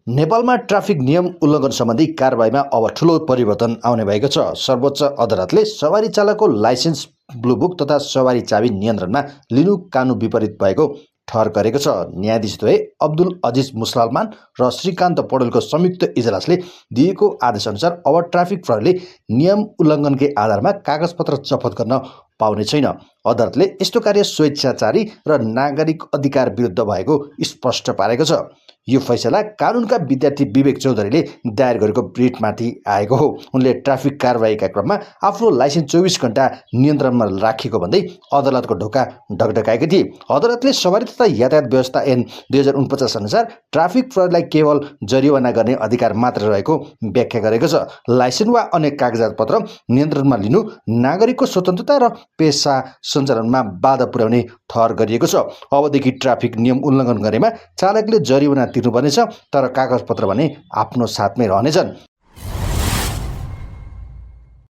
नेपालमा ट्राफिक नियम उल्लङ्घन सम्बन्धी कारबाहीमा अब ठूलो परिवर्तन आउने भएको छ। सर्वोच्च अदालतले सवारी चालकको लाइसेन्स, ब्लुबुक तथा सवारी चाबी नियन्त्रणमा लिनु कानुन विपरीत भएको ठहर गरेको छ। न्यायाधीशद्वय अब्दुल अजिज मुसलमान र श्रीकान्त पौडेलको संयुक्त इजलासले दिएको आदेशअनुसार अब ट्राफिक प्रहरीले नियम उल्लङ्घनकै आधारमा कागजपत्र जफत गर्न पाउने छैन। अदालतले यस्तो कार्य स्वेच्छाचारी र नागरिक अधिकार विरुद्ध भएको स्पष्ट पारेको छ। यो फैसला कानुनका विद्यार्थी विवेक चौधरीले दायर गरेको रिटमाथि आएको हो। उनले ट्राफिक कारबाहीका क्रममा आफ्नो लाइसेन्स 24 घण्टा नियन्त्रणमा राखेको भन्दै अदालतको ढोका ढकढकाएकी थिए। अदालतले सवारी तथा यातायात व्यवस्था ऐन 2049 अनुसार ट्राफिक प्रहरीलाई केवल जरिवाना गर्ने अधिकार मात्र रहेको व्याख्या गरेको छ। लाइसेन्स वा अन्य कागजात पत्र नियन्त्रणमा लिनु नागरिकको स्वतन्त्रता र पेसा सञ्चालनमा बाधा पुर्याउने ठहर गरिएको छ। अबदेखि ट्राफिक नियम उल्लङ्घन गरेमा चालकले जरिवाना तिर्नुपर्नेछ, तर कागजपत्र भने आफ्नो साथमै रहनेछन्।